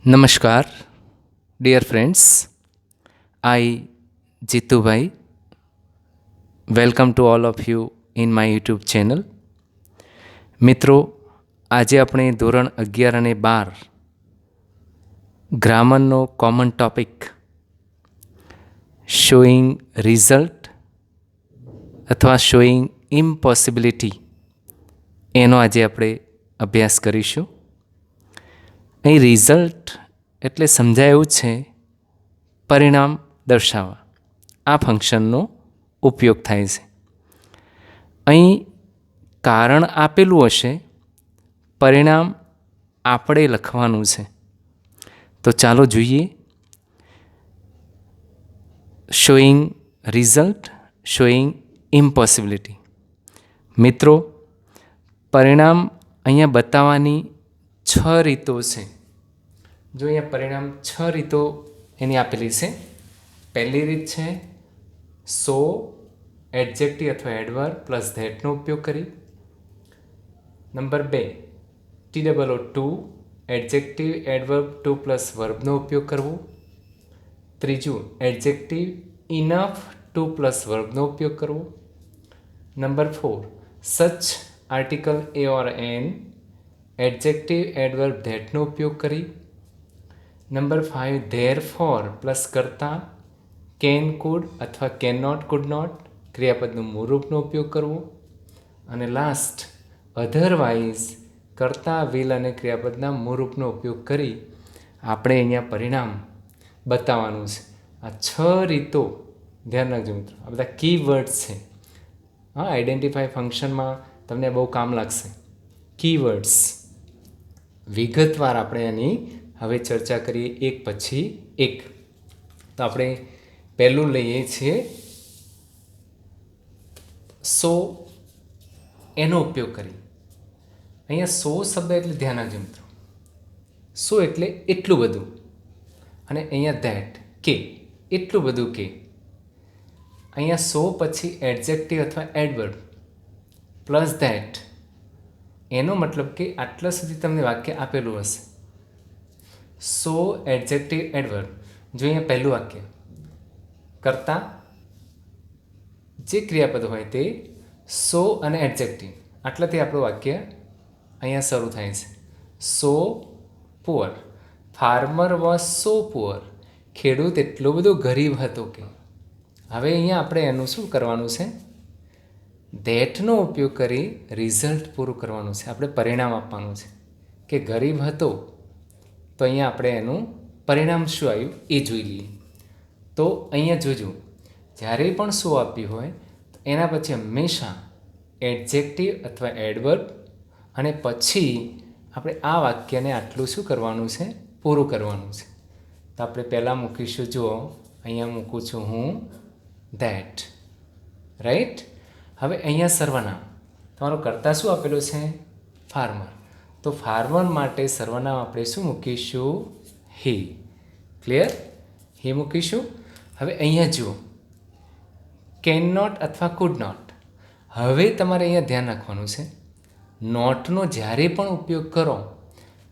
Namaskar, dear friends. I, Jitu Bhai, welcome to all of you in my YouTube channel. મિત્રો, આજે આપણે ધોરણ 11 અને 12 ગ્રામરનો કોમન ટોપિક શોઈંગ રિઝલ્ટ અથવા showing ઇમ્પોસિબિલિટી એનો આજે આપણે અભ્યાસ કરીશું. અહીં રિઝલ્ટ એટલે સમજાય એવું છે પરિણામ દર્શાવવા. આ ફંક્શનનો ઉપયોગ થાય છે. અહીં કારણ આપેલું હશે, પરિણામ આપણે લખવાનું છે. તો ચાલો જોઈએ. Showing result, showing impossibility. મિત્રો, પરિણામ અહીંયા બતાવવાની 6 રીતો છે. જો અહીંયા પરિણામ 6 રીતો એની આપેલી છે. પહેલી રીત છે સો એડજેક્ટિવ અથવા એડવર્બ પ્લસ ધેટનો ઉપયોગ કરી. Number 2 TOO adjective adverb to plus વર્બનો ઉપયોગ કરવો. ત્રીજું એડજેક્ટિવ ઇનફ ટુ પ્લસ વર્બનો ઉપયોગ કરવો. Number 4 such article A or an adjective adverb ધેટનો ઉપયોગ કરી. નંબર 5 ધેર ફોર પ્લસ કરતા કેન કુડ અથવા કેન નોટ કુડ નોટ ક્રિયાપદનું મૂળરૂપનો ઉપયોગ કરવો. અને લાસ્ટ અધરવાઇઝ કરતા વિલ અને ક્રિયાપદના મૂળરૂપનો ઉપયોગ કરી આપણે અહીંયા પરિણામ બતાવવાનું છે. આ 6 રીતો ધ્યાન રાખજો મિત્રો. આ બધા કીવર્ડ્સ છે. હા, આઈડેન્ટિફાઈ ફંક્શનમાં તમને બહુ કામ લાગશે. કીવર્ડ્સ વિગતવાર આપણે એની હવે ચર્ચા કરીએ એક પછી એક. તો આપણે પહેલું લઈએ છીએ સો, એનો ઉપયોગ કરી. અહીંયા સો શબ્દ એટલે ધ્યાન રાખજો મિત્રો. સો એટલે એટલું બધું, અને અહીંયા ધેટ કે એટલું બધું કે. અહીંયા સો પછી એડજેક્ટિવ અથવા એડવર્બ પ્લસ ધેટ. એનો મતલબ કે આટલા સુધી તમને વાક્ય આપેલું હશે. સો એડજેક્ટિવ એડવર્બ. જો અહીંયા પહેલું વાક્ય કરતા જે ક્રિયાપદ હોય તે સો અને એડજેક્ટિવ, આટલાથી આપણું વાક્ય અહીંયા શરૂ થાય છે. So poor, farmer was so poor. ખેડૂત એટલો બધો ગરીબ હતો કે. હવે અહીંયા આપણે એનું શું કરવાનું છે? ધેટનો ઉપયોગ કરી રિઝલ્ટ પૂરું કરવાનું છે. આપણે પરિણામ આપવાનું છે કે ગરીબ હતો, તો અહીંયા આપણે એનું પરિણામ શું આવ્યું એ જોઈ લઈએ. તો અહીંયા જોજો, જ્યારે પણ સો આપ્યું હોય તો એના પછી હંમેશા એડજેક્ટિવ અથવા એડવર્બ, અને પછી આપણે આ વાક્યને આટલું શું કરવાનું છે? પૂરું કરવાનું છે. તો આપણે પહેલાં મૂકીશું, જુઓ અહીંયા મૂકું છું હું ધેટ, રાઈટ. હવે અહીંયા સર્વનામ, તમારું કરતાં શું આપેલું છે? ફાર્મર. તો ફાર્મર માટે સર્વનામ આપણે શું મૂકીશું? હી. ક્લિયર? હી મૂકીશું. હવે અહીંયા જુઓ કેન નોટ અથવા કુડ નોટ. હવે તમારે અહીંયા ધ્યાન રાખવાનું છે, નોટનો જ્યારે પણ ઉપયોગ કરો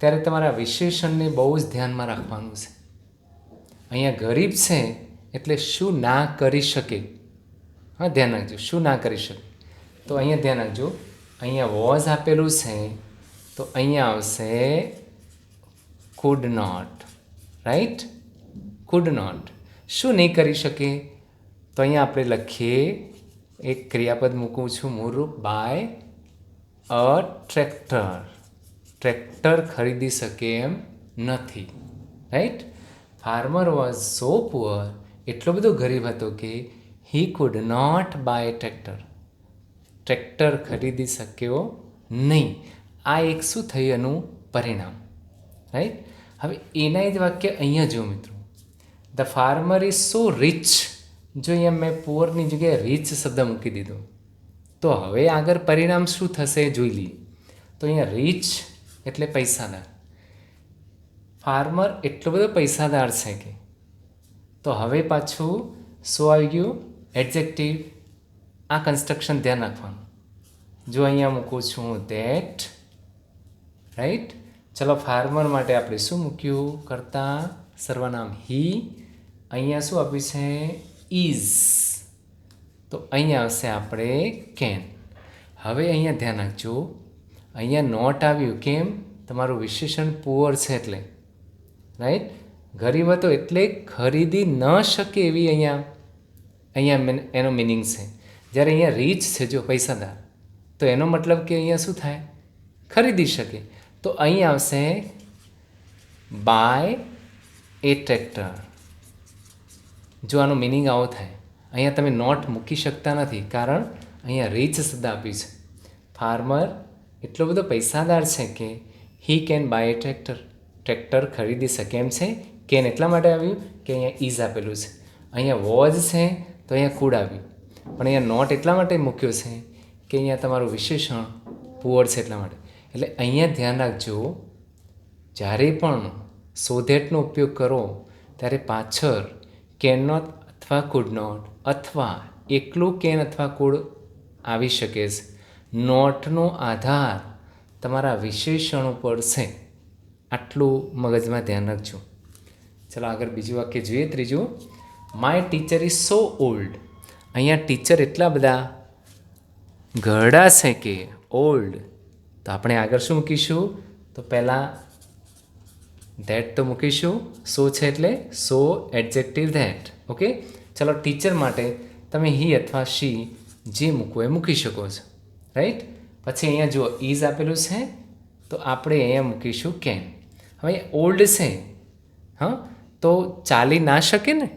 ત્યારે તમારા વિશેષણને બહુ જ ધ્યાનમાં રાખવાનું છે. અહીંયા ગરીબ છે એટલે શું ના કરી શકે. હા, ધ્યાન રાખજો, શું ના કરી શકે. તો અહીંયા ધ્યાન રાખજો, અહીંયા વોઝ આપેલું છે તો અહીંયા આવશે could not, right. Could not. શું નહીં કરી શકે? તો અહીંયા આપણે લખીએ, એક ક્રિયાપદ મૂકું છું મૂળરૂપ, બાય અ ટ્રેક્ટર. ટ્રેક્ટર ખરીદી શકે એમ નથી, right. Farmer was so poor, એટલો બધો ગરીબ હતો કે he could not buy tractor. Tractor ખરીદી શક્યો નહીં. આ એક શું થયું? એનું પરિણામ, રાઈટ. હવે એના જ વાક્ય અહીંયા જુઓ મિત્રો, the farmer is so rich. જો અહીંયા મેં પુઅરની જગ્યાએ રીચ શબ્દ મૂકી દીધો, તો હવે આગળ પરિણામ શું થશે જોઈ લઈએ. તો અહીંયા રીચ એટલે પૈસાદાર. ફાર્મર એટલો બધો પૈસાદાર છે કે. તો હવે પાછું શું આવી ગયું? એડજેક્ટિવ. આ કન્સ્ટ્રક્શન ધ્યાન રાખવાનું. જો અહીંયા મૂકું છું ધેટ, રાઈટ. ચલો ફાર્મર માટે આપણે શું મૂક્યું? કરતા સર્વનામ હી. અહીંયા શું આપ્યું છે? ઇઝ. તો અહીંયા આવશે આપણે કેન. હવે અહીંયા ધ્યાન રાખજો, અહીંયા નોટ આવ્યું. કેમ? તમારું વિશેષણ પુઅર છે એટલે, રાઈટ. ગરીબ હતો એટલે ખરીદી ન શકે એવી અહીંયા એનો મિનિંગ છે. જ્યારે અહીંયા રીચ છે, જો પૈસાદાર, તો એનો મતલબ કે અહીંયા શું થાય? ખરીદી શકે. તો અહીં આવશે બાય એ ટ્રેક્ટર. જો આનો મિનિંગ આવો થાય. અહીંયા તમે નોટ મૂકી શકતા નથી, કારણ અહીંયા રીચ શબ્દ આપ્યું છે. ફાર્મર એટલો બધો પૈસાદાર છે કે he can by A tractor. Tractor ખરીદી શકે એમ છે. કેન એટલા માટે આવ્યું કે અહીંયા ઇઝ આપેલું છે. અહીંયા વોઝ છે તો અહીંયા કુડ આવ્યું. પણ અહીંયા નોટ એટલા માટે મૂક્યો છે કે અહીંયા તમારું વિશેષણ પુઅર છે એટલા માટે. એટલે અહીંયા ધ્યાન રાખજો, જ્યારે પણ સો ધેટનો ઉપયોગ કરો ત્યારે પાછળ કેન નોટ અથવા કુડ નોટ અથવા એકલું કેન અથવા કુડ આવી શકે છે. નોટનો આધાર તમારા વિશેષણ ઉપર છે. આટલું મગજમાં ધ્યાન રાખજો. ચલો આગળ બીજું વાક્ય જોઈએ. ત્રીજું, my teacher is so old. અહીંયા ટીચર એટલા બધા ઘરડા છે કે ઓલ્ડ. તો આપણે આગળ શું મૂકીશું? તો પહેલાં ધેટ તો મૂકીશું. સો છે એટલે સો એડજેક્ટિવ ધેટ. ઓકે. ચલો ટીચર માટે તમે હી અથવા શી જે મૂકવું એ મૂકી શકો છો, રાઈટ. પછી અહીંયા જુઓ ઇઝ આપેલું છે તો આપણે અહીંયા મૂકીશું કેન. હવે ઓલ્ડ છે, હા, તો ચાલી ના શકે ને,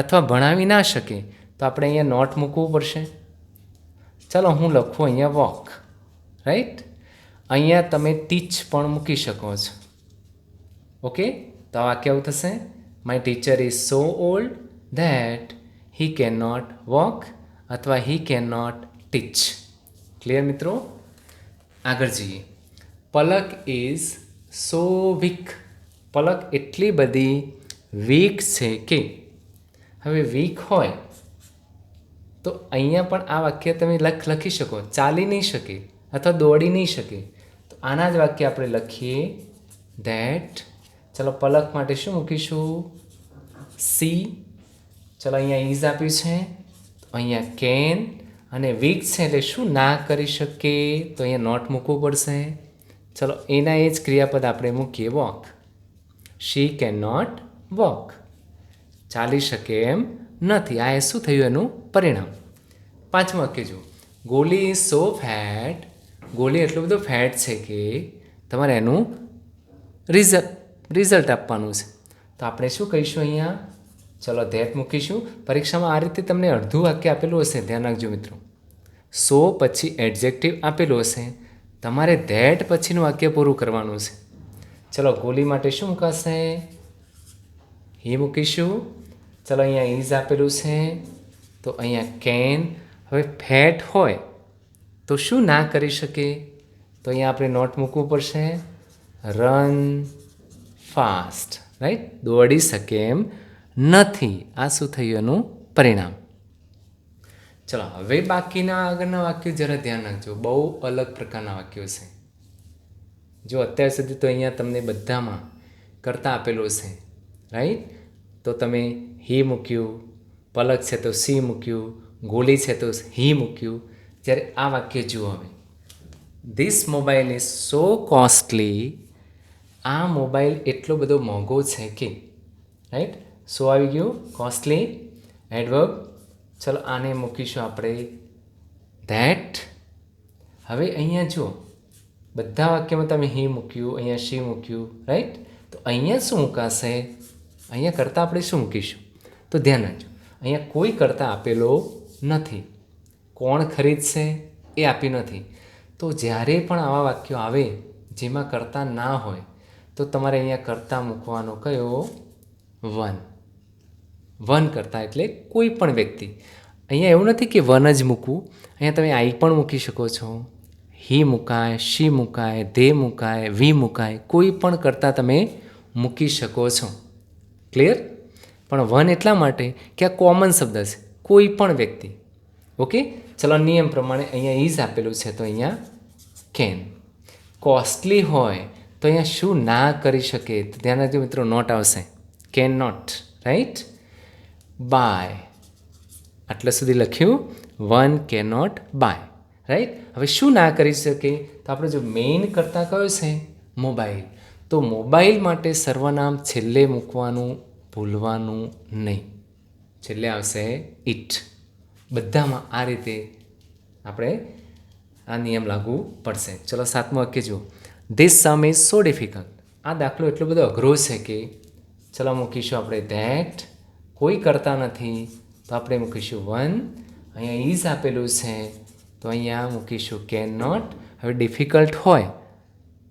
અથવા ભણાવી ના શકે, તો આપણે અહીંયા નોટ મૂકવું પડશે. ચાલો હું લખું અહીંયા વોક, રાઈટ. અહીંયા તમે ટીચ પણ મૂકી શકો છો. ઓકે. તો આ વાક્ય આવું થશે, my teacher is so old that he can not walk અથવા he can not teach. Clear મિત્રો? આગળ જઈએ. પલક ઇઝ સો વીક. પલક એટલી બધી વીક છે કે. હવે વીક હોય તો અહીંયા પણ આ વાક્ય તમે લખી શકો, ચાલી નહીં શકે અથવા દોડી નહીં શકે. તો આના જ વાક્ય આપણે લખીએ ધેટ. ચલો પલક માટે શું મૂકીશું? સી. ચલો અહીંયા ઇઝ આપ્યું છે તો અહીંયા કેન, અને વીક છે એટલે શું ના કરી શકે, તો અહીંયા નોટ મૂકવું પડશે. ચલો એના એ જ ક્રિયાપદ આપણે મૂકીએ walk. She can not walk. ચાલી શકે એમ નથી. આ શું થયું એનું પરિણામ. પાંચમું વાક્ય જુઓ. ગોલી ઇઝ સો ફેટ. ગોલી એટલો બધો ફેટ છે કે તમારે એનું રિઝલ્ટ આપવાનું છે. તો આપણે શું કહીશું અહીંયા? ચલો ધેટ મૂકીશું. પરીક્ષામાં આ રીતે તમને અડધું વાક્ય આપેલું હશે, ધ્યાન રાખજો મિત્રો. સો પછી એડજેક્ટિવ આપેલું હશે, તમારે ધેટ પછીનું વાક્ય પૂરું કરવાનું છે. ચલો ગોલી માટે શું મૂકાશે? હી મૂકીશું. ચલો અહીંયા ઇઝ આપેલું છે તો અહીંયા કેન. હવે ફેટ હોય તો શું ના કરી શકે, તો અહીંયા આપણે નોટ મૂકવું પડશે. Run fast, right. દોડી શકે એમ નથી. આ શું થયું એનું પરિણામ. ચલો હવે બાકીના આગળના વાક્યો જરા ધ્યાન રાખજો. બહુ અલગ પ્રકારના વાક્યો છે. જો અત્યાર સુધી તો અહીંયા તમને બધામાં કરતા આપેલું છે, રાઈટ. તો તમે હી મૂક્યું, પલક છે તો સી મૂક્યું, ગોલી છે તો હી મૂક્યું. જ્યારે આ વાક્ય જુઓ હવે, this mobile is so costly. આ મોબાઈલ એટલો બધો મોંઘો છે કે, રાઈટ. સો આવી ગયું, કોસ્ટલી એડવર્બ. ચલો આને મૂકીશું આપણે ધેટ. હવે અહીંયા જુઓ, બધા વાક્યમાં તમે હી મૂક્યું, અહીંયા શી મૂક્યું, રાઈટ. તો અહીંયા શું મૂકાશે? અહીંયા કરતાં આપણે શું મૂકીશું? તો ધ્યાન રાખજો, અહીંયા કોઈ કરતાં આપેલો નથી. કોણ ખરીદશે એ આપી નથી. તો જ્યારે પણ આવા વાક્યો આવે જેમાં કરતાં ના હોય તો તમારે અહીંયા કરતાં મૂકવાનો કયો? વન. વન કરતાં એટલે કોઈ પણ વ્યક્તિ. અહીંયા એવું નથી કે વન જ મૂકવું. અહીંયા તમે આઈ પણ મૂકી શકો છો, હી મુકાય, શી મુકાય, ધે મુકાય, વી મુકાય. કોઈ પણ કરતાં તમે મૂકી શકો છો. ક્લિયર? પણ વન એટલા માટે કે આ કોમન શબ્દ છે, કોઈ પણ વ્યક્તિ. ઓકે. ચલો નિયમ પ્રમાણે અહીંયા ઇઝ આપેલું છે તો અહીંયા કેન. કોસ્ટલી હોય તો અહીંયા શું ના કરી શકે? તો ધ્યાન રાખજો મિત્રો, નોટ આવશે. Can not, right? બાય, આટલા સુધી લખ્યું. વન કે નોટ બાય, રાઈટ? હવે શું ના કરી શકે? તો આપણે જો મેઇન કરતા કયો છે? મોબાઈલ. તો મોબાઈલ માટે સર્વનામ છેલ્લે મૂકવાનું ભૂલવાનું નહીં. છેલ્લે આવશે ઇટ. બધામાં આ રીતે આપણે આ નિયમ લાગુ પડશે. ચલો 7મું વાક્ય જુઓ. This sum is so difficult. આ દાખલો એટલો બધો અઘરો છે કે ચલો મૂકીશું આપણે ધેટ. કોઈ કરતા નથી તો આપણે મૂકીશું વન. અહીંયા ઇઝ આપેલું છે તો અહીંયા મૂકીશું કેન નોટ. હવે ડિફિકલ્ટ હોય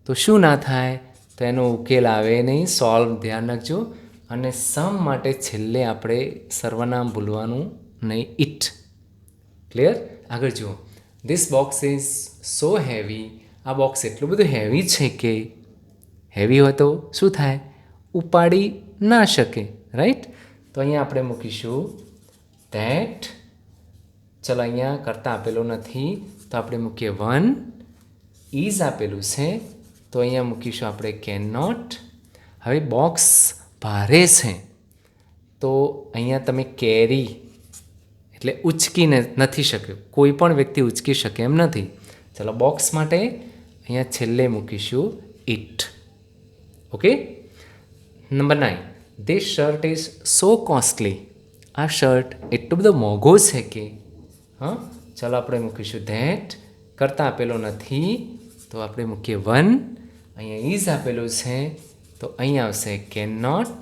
તો શું ના થાય? તો એનો ઉકેલ આવે નહીં, સોલ્વ. ધ્યાન રાખજો. અને સમ માટે છેલ્લે આપણે સર્વનામ ભૂલવાનું નહીં, ઇટ. ક્લિયર? આગળ જુઓ. This box is so heavy. આ બોક્સ એટલું બધું હેવી છે કે હેવી હોય તો શું થાય? ઉપાડી ના શકે, રાઈટ? તો અહીંયા આપણે મૂકીશું ધેટ. ચલો અહીંયા કરતાં આપેલો નથી તો આપણે મૂકીએ વન. ઇઝ આપેલું છે તો અહીંયા મૂકીશું આપણે કેન નોટ. હવે બોક્સ ભારે છે તો અહીંયા તમે કેરી એટલે ઉચકીને નથી શક્યો. કોઈ પણ વ્યક્તિ ઉચકી શકે એમ નથી. ચલો બોક્સ માટે અહીંયા છેલ્લે મૂકીશું it. Okay. Number 9. This shirt is so costly. આ શર્ટ એટલો બધો મોંઘો છે કે ચલો આપણે મૂકીશું ધેટ. કરતાં આપેલો નથી તો આપણે મૂકીએ વન. અહીંયા ઇઝ આપેલું છે તો અહીંયા આવશે કેન નોટ.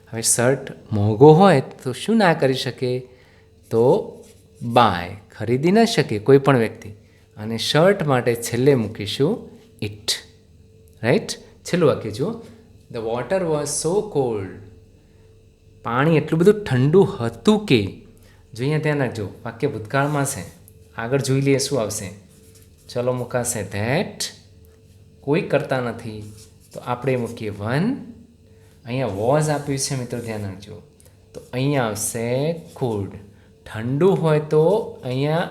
હવે શર્ટ મોંઘો હોય તો શું ના કરી શકે? તો બાય, ખરીદી ન શકે કોઈ પણ વ્યક્તિ. અને શર્ટ માટે છેલ્લે મૂકીશું ઇટ, રાઈટ? છેલ્લું વાક્ય જુઓ. The water was so cold. પાણી એટલું બધું ઠંડુ હતું કે. જો અહીંયા ધ્યાન રાખજો, વાક્ય ભૂતકાળમાં છે. આગળ જોઈ લઈએ શું આવશે. ચલો મૂકાશે ધેટ. કોઈ કરતા નથી તો આપણે મૂકીએ વન. અહીંયા વોઝ આપ્યું છે મિત્રો, ધ્યાન રાખજો. તો અહીંયા આવશે કોલ્ડ. ઠંડુ હોય તો અહીંયા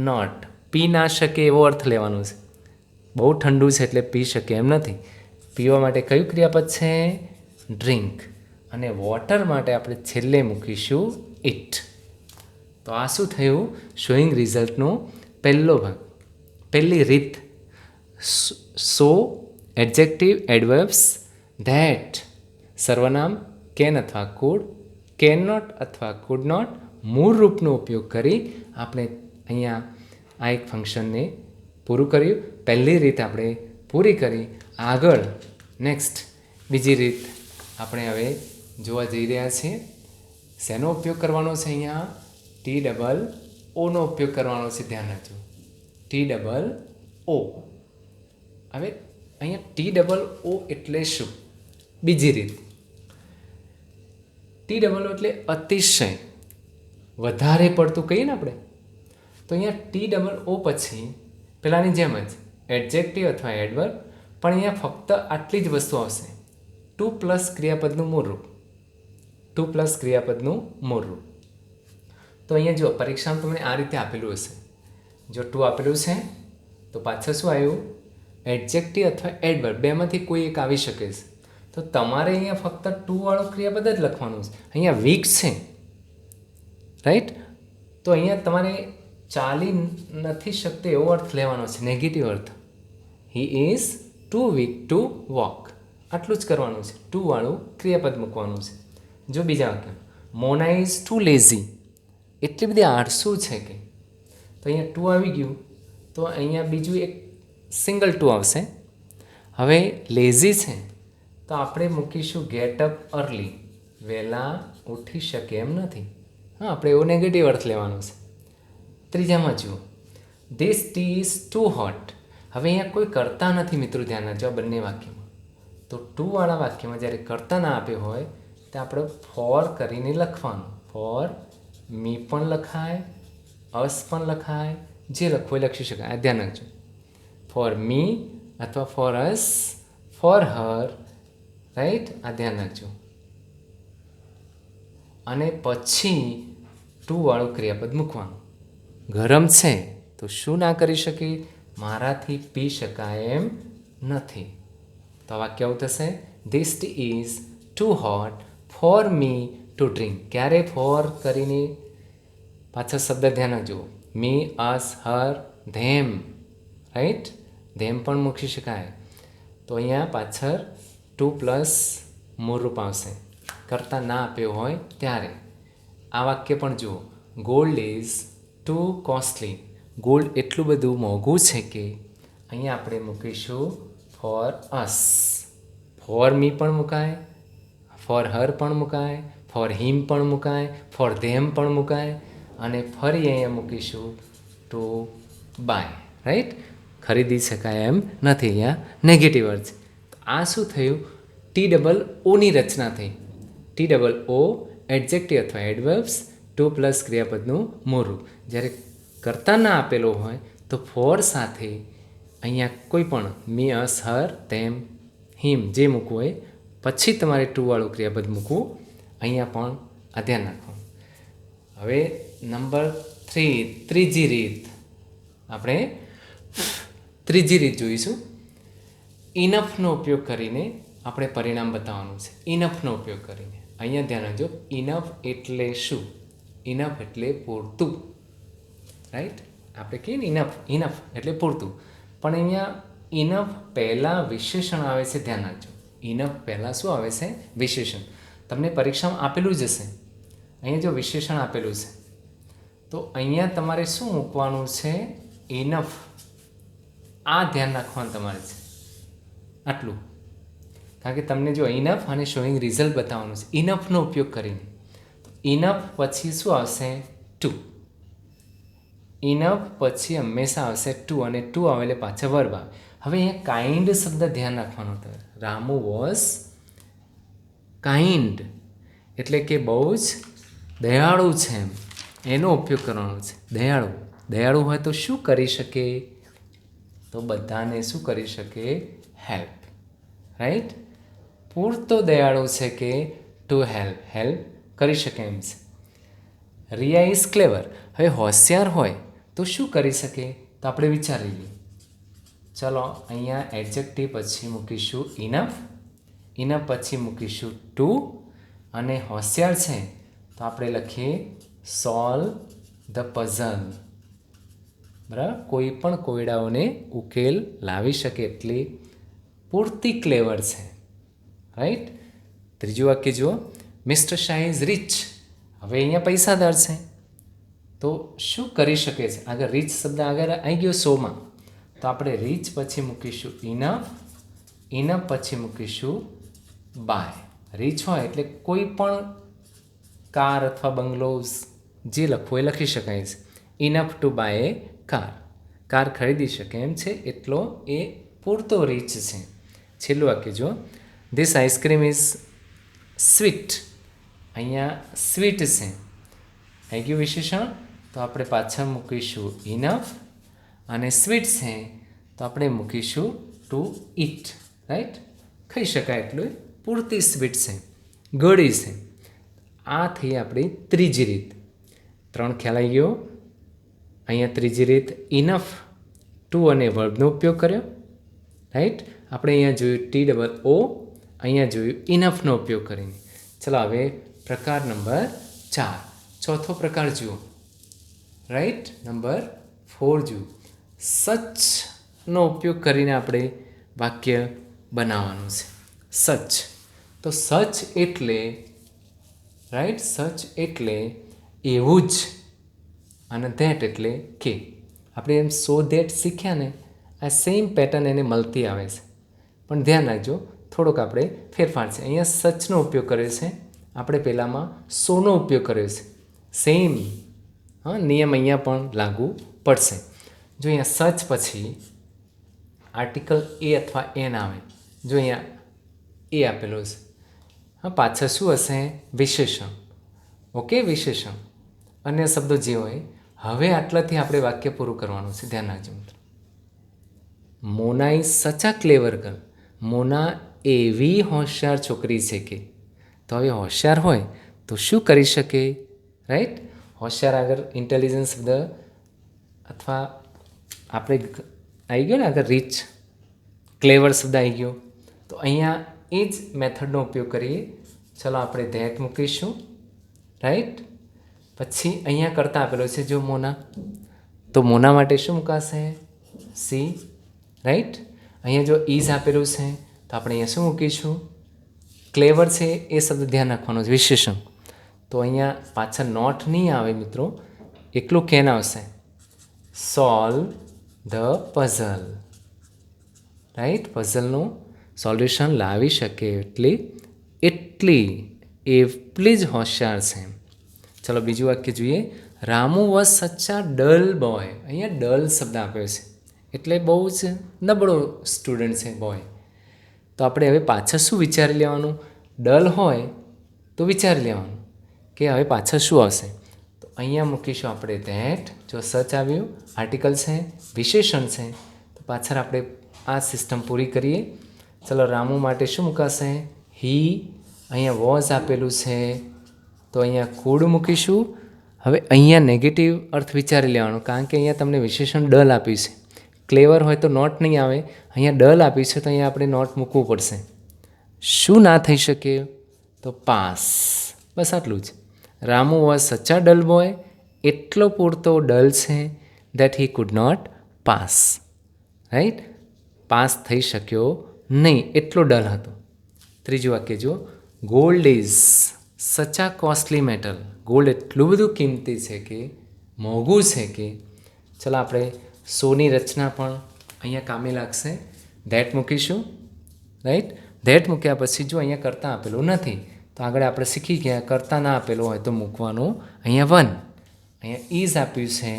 નોટ, પી ના શકે એવો અર્થ લેવાનો છે. બહુ ઠંડુ છે એટલે પી શકે એમ નથી. પીવા માટે કયું ક્રિયાપદ છે? ડ્રિંક. અને વોટર માટે આપણે છેલ્લે મૂકીશું ઇટ. તો આ શું થયું? શોઈંગ રિઝલ્ટનો પહેલો ભાગ, પહેલી રીત. સો એડજેક્ટિવ, એડવર્બ્સ, ધેટ સર્વનામ, કેન અથવા કુડ, કેન નોટ અથવા કુડ નોટ, મૂળ રૂપનો ઉપયોગ કરી આપણે અહીંયા આ એક ફંક્શનને પૂરું કર્યું. પહેલી રીત આપણે પૂરી કરી. આગળ નેક્સ્ટ બીજી રીત આપણે હવે જોવા જઈ રહ્યા છીએ. શેનો ઉપયોગ કરવાનો છે? અહીંયા TOO નો ઉપયોગ કરવાનો છે. ધ્યાન રાખજો, TOO. હવે અહીંયા TOO એટલે શું? બીજી રીત. TOO એટલે અતિશય, વધારે પડતું કહીએ ને આપણે. તો અહીંયા TOO પછી પેલાની જેમ જ એડજેક્ટિવ અથવા એડવર્બ, પણ અહીંયા ફક્ત આટલી જ વસ્તુ આવશે. ટુ પ્લસ ક્રિયાપદનું મૂળરૂપ. ટુ પ્લસ ક્રિયાપદનું મૂળરૂપ. તો અહીંયા જો પરીક્ષામાં તમને આ રીતે આપેલું હશે. જો ટુ આપેલું છે તો પાછળ શું આવ્યું? એડજેક્ટિવ અથવા એડવર્બ, બેમાંથી કોઈ એક આવી શકે છે. તો તમારે અહીંયા ફક્ત ટુ વાળું ક્રિયાપદ જ લખવાનું છે. અહીંયા વીક છે, રાઈટ? તો અહીંયા તમારે ચાલી નથી શકતો એવો અર્થ લેવાનો છે, નેગેટિવ અર્થ. He is too weak to walk. આટલું જ કરવાનું છે. ટુ વાળું ક્રિયાપદ મૂકવાનું છે. જો બીજા વાક્ય, મોના ઇઝ ટુ લેઝી. એટલી બધી આળસુ છે કે. તો અહીંયા ટુ આવી ગયું તો અહીંયા બીજું એક સિંગલ ટુ આવશે. હવે લેઝી છે તો આપણે મૂકીશું ગેટ અપ અર્લી. વહેલા ઉઠી શકે એમ નથી. આપણે એવો નેગેટિવ અર્થ લેવાનો છે. ત્રીજામાં જુઓ, this tea is too hot. હવે અહીંયા કોઈ કરતા નથી મિત્રો, ધ્યાન રાખજો આ બંને વાક્યમાં. તો ટુ વાળા વાક્યમાં જ્યારે કરતા ના આપ્યો હોય તો આપણે ફોર કરીને લખવાનું. ફોર મી પણ લખાય, અસ પણ લખાય, જે લખવું એ લખી શકાય. આ ધ્યાન રાખજો. ફોર મી અથવા for us, for her, right? આ ધ્યાન રાખજો. અને પછી ટુ વાળું ક્રિયાપદ મૂકવાનું. ગરમ છે તો શું ના કરી શકે? મારાથી પી શકાય એમ નથી. તો આ વાક્ય આવું થશે, this tea is too hot for me to drink. ક્યારે ફોર કરીને પાછળ શબ્દ ધ્યાન આપજો. મી, અસ, હર, ધેમ, રાઈટ, ધેમ પણ મૂકી શકાય. તો અહીંયા પાછળ ટુ પ્લસ મૂળરૂપ આવશે, કરતાં ના આપ્યો હોય ત્યારે. આ વાક્ય પણ જુઓ, gold is too costly. Gold એટલું બધું મોંઘું છે કે અહીંયા આપણે મૂકીશું ફોર અસ. ફોર મી પણ મુકાય, ફોર હર પણ મુકાય, ફોર હિમ પણ મુકાય, ફોર ધેમ પણ મુકાય, અને ફરી અહીંયા મૂકીશું ટુ બાય. રાઈટ, ખરીદી શકાય એમ નથી, અહીંયા નેગેટિવ અર્થ છે. આ શું થયું? ટી ડબલ ઓની રચના થઈ. ટી ડબલ ઓ એડજેક્ટિવ અથવા એડવર્બ્સ ટુ પ્લસ ક્રિયાપદનું મોરું. જ્યારે કરતાં ના આપેલો હોય તો ફોર સાથે અહીંયા કોઈ પણ મી, અસ, હર, તેમ, હિમ જે મૂકવું હોય પછી તમારે ટુવાળું ક્રિયાપદ મૂકવું. અહીંયા પણ આ ધ્યાન રાખવાનું. હવે નંબર 3, ત્રીજી રીત. આપણે ત્રીજી રીત જોઈશું. ઇનફનો ઉપયોગ કરીને આપણે પરિણામ બતાવવાનું છે. ઇનફનો ઉપયોગ કરીને અહીંયા ધ્યાન રાખજો. ઇનફ એટલે શું? ઇનફ એટલે પૂરતું, રાઈટ. આપણે કહીએ ને ઇનફ, ઇનફ એટલે પૂરતું. પણ અહીંયા ઇનફ પહેલાં વિશેષણ આવે છે, ધ્યાન રાખજો. ઇનફ પહેલાં શું આવે છે? વિશેષણ. તમને પરીક્ષામાં આપેલું જ હશે. અહીંયા જો વિશેષણ આપેલું છે તો અહીંયા તમારે શું મૂકવાનું છે? ઇનફ. આ ધ્યાન રાખવાનું તમારે છે, આટલું. કારણ કે તમને જો ઇનફ અને શોઈંગ રિઝલ્ટ બતાવવાનું છે ઇનફનો ઉપયોગ કરીને. તો ઇનફ પછી શું આવશે? ટુ. ઇનફ પછી હંમેશા આવશે ટુ, અને ટુ આવે એટલે પાછા વર્બ આવે. હવે અહીંયા કાઇન્ડ શબ્દ ધ્યાન રાખવાનો હતો. રામુ વોઝ કાઇન્ડ એટલે કે બહુ જ દયાળુ છે એમ, એનો ઉપયોગ કરવાનો છે. દયાળુ. દયાળુ હોય તો શું કરી શકે? તો બધાને શું કરી શકે? હેલ્પ. રાઈટ. પૂરતો દયાળુ છે કે ટુ હેલ્પ, હેલ્પ કરી શકે એમ છે. Riya is clever. હવે હોશિયાર હોય તો શું કરી શકે? તો આપણે વિચારી લઈએ. ચલો, અહીંયા એડજેક્ટિવ પછી મૂકીશું ઇનફ, ઇનફ પછી મૂકીશું ટુ, અને હોશિયાર છે તો આપણે લખીએ સોલ્વ ધ પઝલ. બરાબર, કોઈ પણ કોયડાઓને ઉકેલ લાવી શકે એટલી પૂરતી ક્લેવર છે, રાઈટ. ત્રીજું વાક્ય જુઓ, મિસ્ટર શાહ ઇઝ રીચ. હવે અહીંયા પૈસાદાર છે તો શું કરી શકે છે? આગળ રીચ શબ્દ આગળ આવી ગયો સોમાં, તો આપણે રીચ પછી મૂકીશું ઇનફ, ઇનફ પછી મૂકીશું બાય. રીચ હોય એટલે કોઈ પણ કાર અથવા બંગલોઝ જે લખવું એ લખી શકાય છે. Enough to buy a car. Car ખરીદી શકે એમ છે એટલો એ પૂરતો રીચ છે. છેલ્લું વાક્ય જો, ધીસ આઈસ્ક્રીમ ઇઝ સ્વીટ. અહીંયા સ્વીટ છે, થઈ ગયું વિશેષણ. તો આપણે પાછળ મૂકીશું ઇનફ, અને સ્વીટ છે તો આપણે મૂકીશું ટુ ઇટ. રાઈટ, ખાઈ શકાય એટલું પૂરતી સ્વીટ છે, ગળી છે. આ થઈ આપણી ત્રીજી રીત. 3 ખ્યાલ આવી ગયો. અહીંયા ત્રીજી રીત ઇનફ, ટુ અને વર્બનો ઉપયોગ કર્યો, રાઈટ. આપણે અહીંયા જોયું ટી ડબલ ઓ, અહીંયા જોયું ઇનફનો ઉપયોગ કરીને. ચલો હવે પ્રકાર નંબર 4, ચોથો પ્રકાર જુઓ, રાઈટ. નંબર 4 જુઓ. સચનો ઉપયોગ કરીને આપણે વાક્ય બનાવવાનું છે. સચ. તો સચ એટલે, રાઈટ, સચ એટલે એવું જ, અને ધેટ એટલે કે. આપણે એમ સો ધેટ શીખ્યા ને, આ સેમ પેટર્ન એને મળતી આવે છે. પણ ધ્યાન રાખજો, થોડોક આપણે ફેરફાર છે. અહીંયા સચનો ઉપયોગ કર્યો છે, આપણે પહેલાંમાં સોનો ઉપયોગ કર્યો છે. સેમ નિયમ અહીંયા પણ લાગુ પડશે. જો અહીંયા સચ પછી આર્ટિકલ એ અથવા એન આવે. જો અહીંયા એ આપેલો છે, પાછળ શું હશે? વિશેષણ. ઓકે, વિશેષણ. અન્ય શબ્દો જે હોય. હવે આટલાથી આપણે વાક્ય પૂરું કરવાનું છે, ધ્યાન રાખજો મિત્રો. મોના ઇઝ સચ અ ક્લેવર ગર્લ. મોના એવી હોશિયાર છોકરી છે કે. તો હવે હોશિયાર હોય તો શું કરી શકે? રાઈટ. હોશિયાર આગળ ઇન્ટેલિજન્સ શબ્દ અથવા આપણે આવી ગયો ને આગળ રીચ, ક્લેવર શબ્દ આવી ગયો. તો અહીંયા એ જ મેથડનો ઉપયોગ કરીએ. ચલો આપણે ધેટ મૂકીશું, રાઈટ. પછી અહીંયા કરતાં આપેલો છે જો મોના, તો મોના માટે શું મૂકાશે? C, right. અહીંયા જો ઇઝ આપેલું છે તો આપણે અહીંયા શું મૂકીશું? ક્લેવર છે એ શબ્દ ધ્યાન રાખવાનો છે, વિશેષણ. તો અહીંયા પાછળ નોટ નહીં આવે મિત્રો, એકલું કેન આવશે. Solve the puzzle, right. પઝલનું સોલ્યુશન લાવી શકે એટલી જ હોશિયાર છે. ચલો બીજું વાક્ય જોઈએ. રામુ વોઝ સચ અ ડલ બોય. અહીંયા ડલ શબ્દ આપ્યો છે એટલે બહુ જ નબળો સ્ટુડન્ટ છે બોય. તો આપણે હવે પાછળ શું વિચારી લેવાનું? ડલ હોય તો વિચારી લેવાનું કે હવે પાછળ શું આવશે. તો અહીંયા મૂકીશું આપણે ધેટ. જો સચ આવ્યું, આર્ટિકલ છે, વિશેષણ છે, તો પાછળ આપણે આ સિસ્ટમ પૂરી કરીએ. ચલો રામુ માટે શું મૂકાશે? હી. અહીંયા વોઝ આપેલું છે તો અહીંયા કુડ મૂકીશું. હવે અહીંયા નેગેટિવ અર્થ વિચારી લેવાનો, કારણ કે અહીંયા તમને વિશેષણ ડલ આપ્યું છે. ક્લેવર હોય તો નોટ નહીં આવે, અહીંયા ડલ આપ્યું છે તો અહીંયા આપણે નોટ મૂકવું પડશે. શું ના થઈ શકે? તો પાસ. બસ આટલું જ. રામુ વોઝ સચ અ ડલ બોય, એટલો પૂરતો ડલ છે that he could not pass, right. Pass થઈ શક્યો નહીં, એટલો ડલ હતો. ત્રીજું વાક્ય જુઓ. ગોલ્ડ ઇઝ સચ અ કોસ્ટલી મેટલ. ગોલ્ડ એટલું બધું કિંમતી છે કે, મોંઘું છે કે. ચલો આપણે સોની રચના પણ અહીંયા કામે લાગશે. ધેટ મૂકીશું, રાઈટ. ધેટ મૂક્યા પછી જો અહીંયા કરતાં આપેલું નથી તો આગળ આપણે શીખી ગયા કરતાં ના આપેલું હોય તો મૂકવાનું અહીંયા 1. અહીંયા ઇઝ આપ્યું છે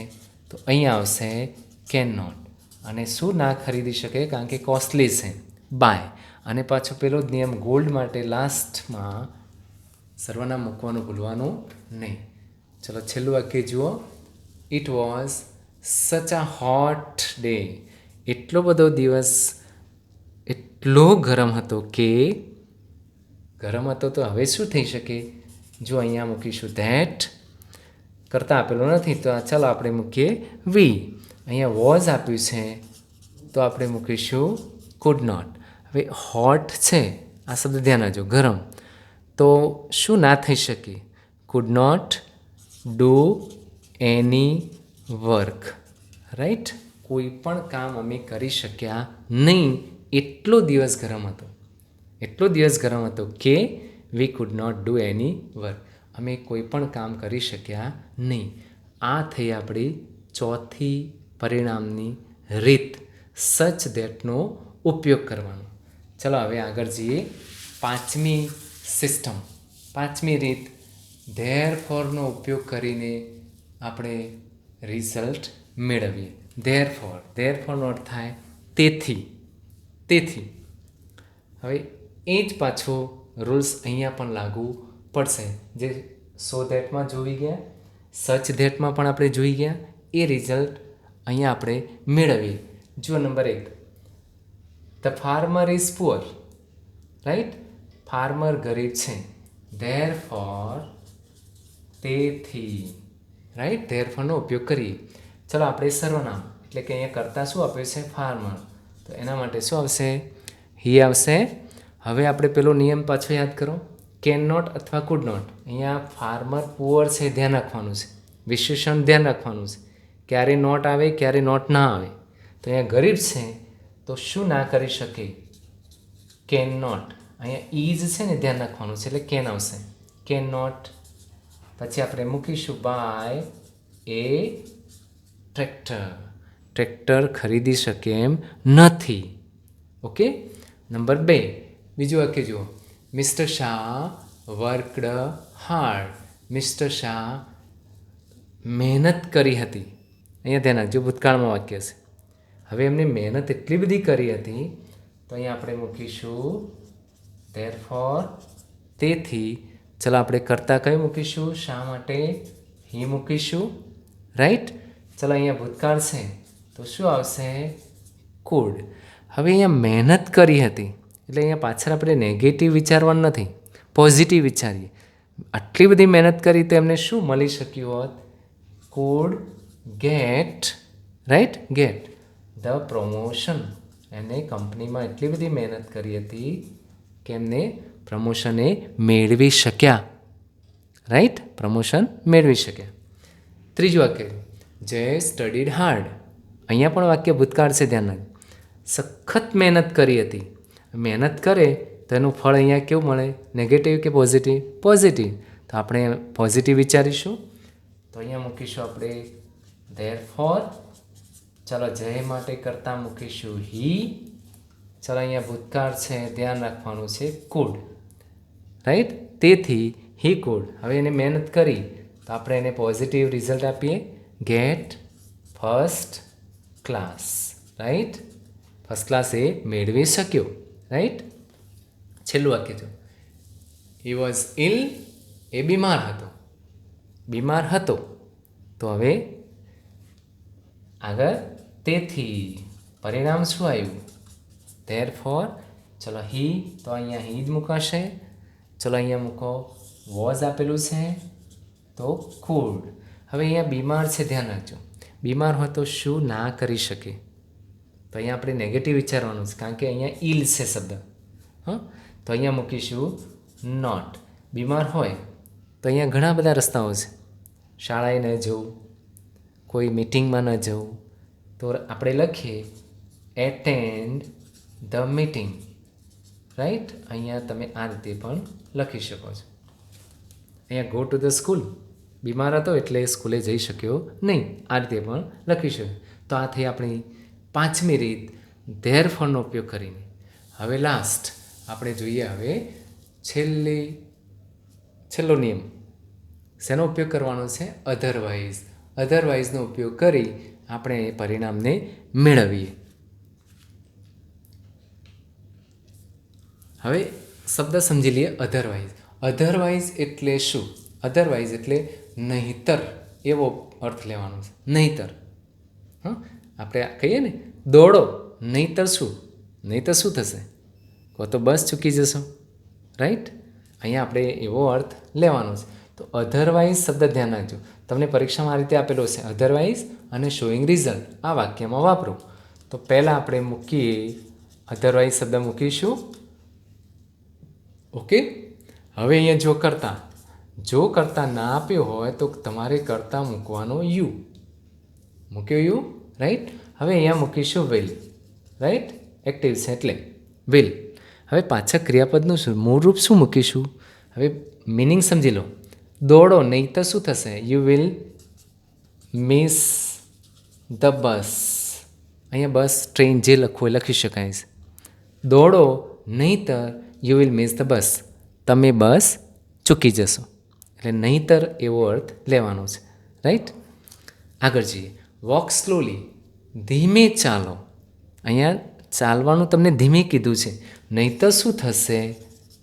તો અહીંયા આવશે કેન નોટ. અને શું ના ખરીદી શકે? કારણ કે કોસ્ટલી છે, બાય. અને પાછો પેલો જ નિયમ ગોલ્ડ માટે લાસ્ટમાં સર્વનામ મૂકવાનું ભૂલવાનું નહીં. ચલો છેલ્લું વાક્ય જુઓ. ઇટ વોઝ સચ અ હોટ ડે. એટલો બધો દિવસ એટલો ગરમ હતો કે, ગરમ હતો તો હવે શું થઈ શકે? જો અહીંયા મૂકીશું ધેટ. કરતાં આપેલું નથી તો ચાલો આપણે મૂકીએ વી. અહીંયા વોઝ આપ્યું છે તો આપણે મૂકીશું કુડ નોટ. હવે હોટ છે આ શબ્દ ધ્યાન રાખજો, ગરમ. તો શું ના થઈ શકે? Could not do any work, right. કોઈ પણ કામ અમે કરી શક્યા નહીં, એટલો દિવસ ગરમ હતો. એટલો દિવસ ગરમ હતો કે we could not do any work. અમે કોઈ પણ કામ કરી શક્યા નહીં. આ થઈ આપણી ચોથી પરિણામની રીત, સચ ધેટનો ઉપયોગ કરવાનો. ચલો હવે આગળ જઈએ. પાંચમી સિસ્ટમ, પાંચમી રીત, ધેરફોરનો ઉપયોગ કરીને આપણે રિઝલ્ટ મેળવીએ. ધેરફોરનો અર્થ થાય તેથી. તેથી હવે એ જ પાછો રૂલ્સ અહીંયા પણ લાગુ પડશે. જે સો ધેટમાં જોઈ ગયા, સચ ધેટમાં પણ આપણે જોઈ ગયા, એ રિઝલ્ટ અહીંયા આપણે મેળવીએ. જુઓ number 1. The farmer is poor, right. Farmer ગરીબ છે. ધેરફોર તેથી, રાઈટ. ધેરફોરનો ઉપયોગ કરીએ. ચલો આપણે સર્વનામ એટલે કે અહીંયા કરતાં શું આપ્યું છે? ફાર્મર. તો એના માટે શું આવશે? હી આવશે. હવે આપણે પેલો નિયમ પાછો યાદ કરો, કેન નોટ અથવા કુડ નોટ. અહીંયા ફાર્મર પુઅર છે ધ્યાન રાખવાનું છે, વિશેષણ ધ્યાન રાખવાનું છે. ક્યારે નોટ આવે, ક્યારે નોટ ના આવે. તો અહીંયા ગરીબ છે તો શું ના કરી શકે? Can not. અહીંયા ઇઝ છે ને ધ્યાન રાખવાનું છે એટલે કેન આવશે. Can not. પછી આપણે મૂકીશું બાય એ ટ્રેક્ટર. ટ્રેક્ટર ખરીદી શકે એમ નથી. ઓકે. નંબર 2, બીજું વાક્ય જુઓ. Mister Shah worked hard. Mister Shah મહેનત કરી હતી. અહીંયા ધ્યાન રાખજો, ભૂતકાળમાં વાક્ય છે. હવે એમને મહેનત એટલી બધી કરી હતી તો અહીંયા આપણે મૂકીશું ધેરફોર તેથી. ચલો આપણે કરતાં કયું મૂકીશું? શા માટે? હી મૂકીશું, રાઈટ. ચલો અહીંયા ભૂતકાળ છે તો શું આવશે? કુડ. હવે અહીંયા મહેનત કરી હતી એટલે અહીંયા પાછળ આપણે નેગેટિવ વિચારવાનું નથી, પોઝિટિવ વિચારીએ. આટલી બધી મહેનત કરી તો એમને શું મળી શક્યું હોત? Could get, right, get the promotion. એને કંપનીમાં એટલી બધી મહેનત કરી હતી કે એમને પ્રમોશન એ મેળવી શક્યા. રાઈટ, પ્રમોશન મેળવી શક્યા. ત્રીજું વાક્ય, જય સ્ટડીડ હાર્ડ. અહીંયા પણ વાક્ય ભૂતકાળ છે, ધ્યાન રાખજો. સખત મહેનત કરી હતી. મહેનત કરે તો એનું ફળ અહીંયા કેવું મળે? નેગેટિવ કે પોઝિટિવ? પોઝિટિવ. તો આપણે પોઝિટિવ વિચારીશું. તો અહીંયા મૂકીશું આપણે ધેરફોર. ચાલો, જય માટે કરતાં મૂકીશું હી. ચાલો, અહીંયા ભૂતકાળ છે, ધ્યાન રાખવાનું છે કુડ. રાઈટ, તેથી હી કુડ. હવે એને મહેનત કરી તો આપણે એને પોઝિટિવ રિઝલ્ટ આપીએ, get first class. Right, first class એ મેળવી શક્યો. રાઈટ, છેલ્લું વાક્ય જો, હી વોઝ ઇલ. એ બીમાર હતો. બીમાર હતો. તો હવે આગળ તેથી પરિણામ શું આવ્યું? ધેરફોર. ચલો, હી, તો અહીંયા હી જ મૂકાશે. ચલો, અહીંયા મૂકો વોઝ આપેલું છે તો કુડ. હવે અહીંયા બીમાર છે, ધ્યાન રાખજો. બીમાર હોય તો શું ના કરી શકે? તો અહીંયા આપણે નેગેટિવ વિચારવાનું છે, કારણ કે અહીંયા ઇલ છે શબ્દ. હા, તો અહીંયા મૂકીશું નોટ. બીમાર હોય તો અહીંયા ઘણા બધા રસ્તાઓ છે. શાળાએ ન જવું, કોઈ મિટિંગમાં ન જવું, તો આપણે લખીએ એટેન્ડ ધ મીટિંગ. રાઈટ, અહીંયા તમે આ રીતે પણ લખી શકો છો. અહીંયા ગો ટુ ધ સ્કૂલ. બીમાર હતો એટલે સ્કૂલે જઈ શક્યો નહીં. આ રીતે પણ લખી શકો. તો આ થઈ આપણી 5મી રીત, ધેરફોરનો ઉપયોગ કરીને. હવે લાસ્ટ આપણે જોઈએ. હવે છેલ્લો નિયમ શેનો ઉપયોગ કરવાનો છે? અધરવાઇઝ. અધરવાઇઝનો ઉપયોગ કરી આપણે એ પરિણામને મેળવીએ. હવે શબ્દ સમજી લઈએ, અધરવાઇઝ. અધરવાઇઝ એટલે શું? અધરવાઇઝ એટલે નહીંતર, એવો અર્થ લેવાનો છે. નહીંતર. હા, આપણે કહીએ ને દોડો, નહીંતર શું? નહીંતર શું થશે? કહો તો બસ ચૂકી જશો. રાઈટ, અહીંયા આપણે એવો અર્થ લેવાનો છે. તો અધરવાઇઝ શબ્દ ધ્યાન રાખજો. તમને પરીક્ષામાં આ રીતે આપેલો છે, અધરવાઇઝ અને શોઈંગ રિઝલ્ટ. આ વાક્યમાં વાપરો. તો પહેલાં આપણે મૂકીએ, અધરવાઇઝ શબ્દ મૂકીશું. ઓકે, હવે અહીંયા જો કરતાં ના આપ્યો હોય તો તમારે કરતાં મૂકવાનો યુ. મૂક્યો યુ. રાઈટ, હવે અહીંયા મૂકીશું વિલ. રાઈટ, એક્ટિવ છે એટલે વિલ. હવે પાછા ક્રિયાપદનું શું મૂળરૂપ શું મૂકીશું? હવે મિનિંગ સમજી લો. દોડો, નહીં તો શું થશે? You will miss the bus. અહીંયા બસ, ટ્રેન જે લખવું એ લખી શકાય છે. દોડો, નહીંતર you will miss the bus. તમે બસ ચૂકી જશો. એટલે નહીંતર એવો અર્થ લેવાનો છે. રાઈટ, આગળ જઈએ. Walk slowly. ધીમે ચાલો. અહીંયા ચાલવાનું તમને ધીમે કીધું છે. નહીંતર શું થશે?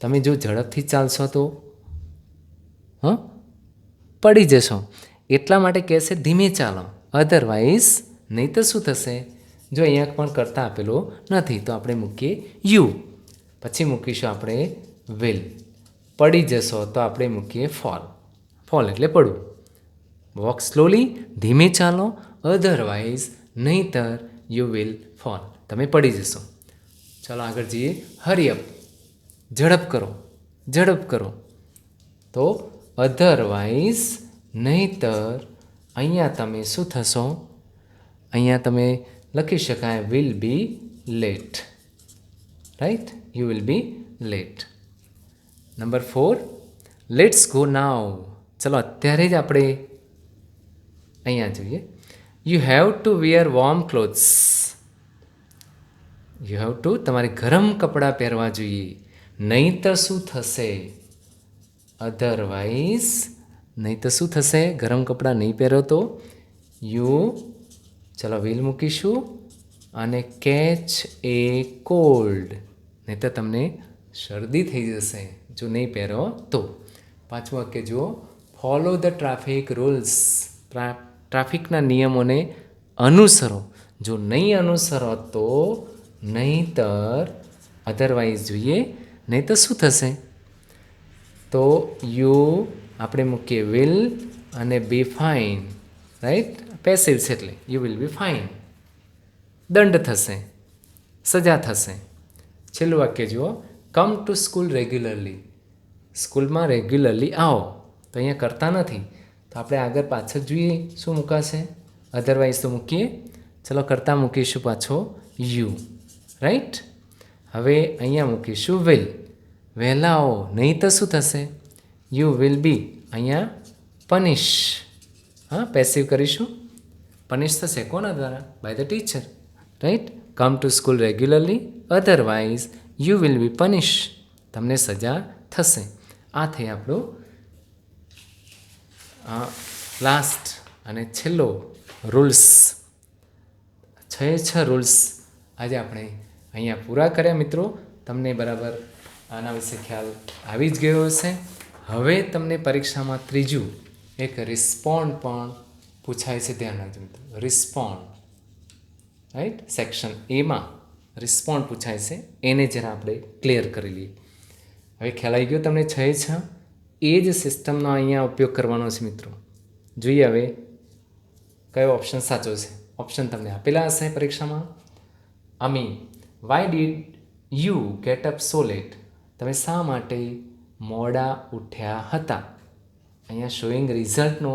તમે જો ઝડપથી ચાલશો તો પડી જશો. એટલા માટે કહેશે ધીમે ચાલો. અધરવાઇઝ નહીંતર શું થશે? જો અહીંયા પણ કરતા આપેલો નથી તો આપણે મૂકીએ યુ. પછી મૂકીશું આપણે વિલ. પડી જશો તો આપણે મૂકીએ ફોલ. ફોલ એટલે પડવું. વોક સ્લોલી, ધીમે ચાલો. અધરવાઇઝ નહીંતર યુ વિલ ફોલ, તમે પડી જશો. ચાલો આગળ જઈએ. હરી અપ. ઝડપ કરો, ઝડપ કરો. તો અધરવાઇઝ નહીંતર અહીંયા તમે શું થશો? અહીંયા તમે લખી શકાય will be late. Right, you will be late. Number 4, let's go now. ચલો અત્યારે જ આપણે અહીંયા જોઈએ. You have to wear warm clothes. You have to, તમારે ગરમ કપડાં પહેરવા જોઈએ. નહીંતર શું થશે? અધરવાઇઝ નહીંતર શું થશે? ગરમ કપડાં નહીં પહેરો તો યુ, ચલો વિલ મૂકીશું, અને કેચ એ કોલ્ડ. નહીંતર તમને શરદી થઈ જશે જો નહીં પહેરો તો. 5મું વાક્ય જુઓ. Follow the traffic rules. ટ્રાફિકના નિયમોને અનુસરો. જો નહીં અનુસરો તો નહીંતર, અધરવાઇઝ જોઈએ. નહીંતર શું થશે? તો યુ આપણે મૂકીએ વિલ અને બી ફાઇન. રાઈટ, પેસિવ છે એટલે યુ વિલ બી ફાઇન. દંડ થશે, સજા થશે. છેલ્લું વાક્ય જુઓ, કમ ટુ સ્કૂલ રેગ્યુલરલી. સ્કૂલમાં રેગ્યુલરલી આવો. તો અહીંયા કરતા નથી, તો આપણે આગળ પાછળ જોઈએ શું મૂકાશે. અધરવાઇઝ તો મૂકીએ. ચલો કરતાં મૂકીશું પાછો યુ. રાઈટ. હવે અહીંયા મૂકીશું વિલ. વહેલા આવો, નહીં તો શું થશે? યુ વિલ બી અહીંયા પનિશ. હા, પેસિવ કરીશું. પનિશ થશે કોના દ્વારા? By the teacher. Right. Come to school regularly, otherwise you will be punish. તમને સજા થશે. આ થઈ આપણું લાસ્ટ અને છેલ્લો રૂલ્સ. 6 રૂલ્સ આજે આપણે અહીંયા પૂરા કર્યા મિત્રો. તમને બરાબર આના વિશે ખ્યાલ આવી જ ગયો હશે. હવે તમને પરીક્ષામાં ત્રીજું એક રિસ્પોન્ડ પણ પૂછાય છે, ધ્યાન રાખજો મિત્રો. રિસ્પોન્ડ. રાઈટ. સેક્શન એમાં રિસ્પોન્ડ પૂછાય છે, એને જરા આપણે ક્લિયર કરી લઈએ. હવે ખ્યાલ આવી ગયો તમને 6 એ જ સિસ્ટમનો અહીંયા ઉપયોગ કરવાનો છે મિત્રો. જોઈએ હવે કયો ઓપ્શન સાચો છે. ઓપ્શન તમને આપેલા હશે પરીક્ષામાં. Ami, why did you get up so late. તમે શા માટે મોડા ઉઠ્યા હતા? અહીંયા શોઈંગ રિઝલ્ટનો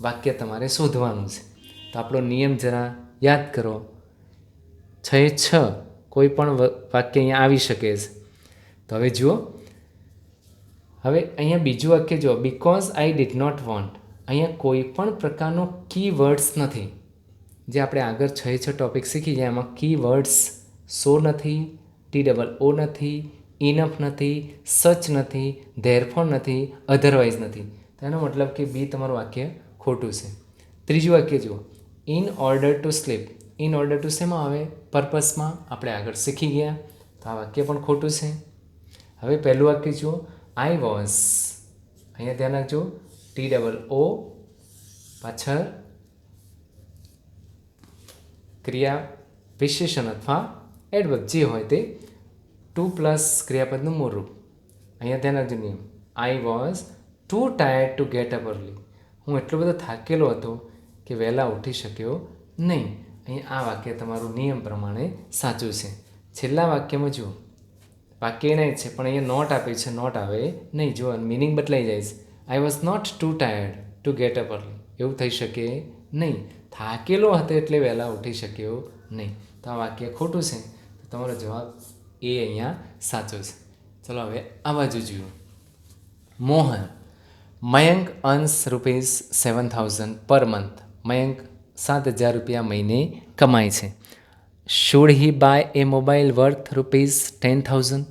વાક્ય તમારે શોધવાનું છે. તો આપણો નિયમ જરા યાદ કરો. 6 કોઈ પણ વાક્ય અહીંયા આવી શકે છે. તો હવે જુઓ, હવે અહીંયા બીજું વાક્ય જુઓ, because I did not want. અહીંયા કોઈ પણ પ્રકારનો કીવર્ડ્સ નથી. જે આપણે આગળ 6 ટોપિક શીખી ગયા એમાં કીવર્ડ્સ સો નથી, TOO નથી, ઇનફ નથી, સચ નથી, ધેરફોર નથી, અધરવાઇઝ નથી. તો એનો મતલબ કે બી તમારું વાક્ય ખોટું છે. ત્રીજું વાક્ય જુઓ, in order to sleep. In order to શેમાં આવે? પર્પસમાં. આપણે આગળ શીખી ગયા, તો આ વાક્ય પણ ખોટું છે. હવે પહેલું વાક્ય જુઓ, આઈ વોઝ. અહીંયા ધ્યાન રાખજો, TOO પાછળ ક્રિયા વિશેષણ અથવા એડવર્બ જે હોય તે 2+ ક્રિયાપદનું મૂળ રૂપ. અહીંયા ધ્યાન રાખજો નિયમ, I was too tired to get up early. હું એટલો બધો થાકેલો હતો કે વહેલા ઉઠી શક્યો નહીં. અહીંયા આ વાક્ય તમારું નિયમ પ્રમાણે સાચું છે. છેલ્લા વાક્યમાં જુઓ, વાક્ય એના જ છે પણ અહીંયા નોટ આપી છે, નોટ આવે નહીં. જુઓ મિનિંગ બદલાઈ જાય છે. I was not too tired to get up early. એવું થઈ શકે નહીં. થાકેલો હતો એટલે વહેલા ઉઠી શક્યો નહીં. તો આ વાક્ય ખોટું છે. તો તમારો જવાબ એ અહીંયા સાચો છે. ચલો હવે આ બાજુ જુઓ. Mohan, Mayank અર્ન્સ ₹7,000 per month. મયંક 7,000 રૂપિયા મહિને કમાય છે. Should he buy a mobile worth ₹10,000.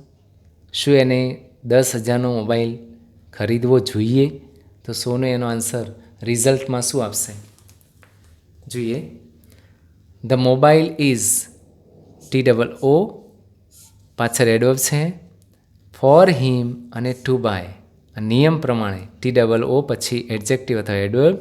શું એને 10,000નો મોબાઈલ ખરીદવો જોઈએ? તો સોનો એનો આન્સર રિઝલ્ટમાં શું આપશે જોઈએ. ધ મોબાઈલ ઇઝ TOO પાછળ એડવર્બ છે, ફોર હિમ અને ટુ બાય. નિયમ પ્રમાણે TOO પછી એડજેક્ટિવ અથવા એડવર્બ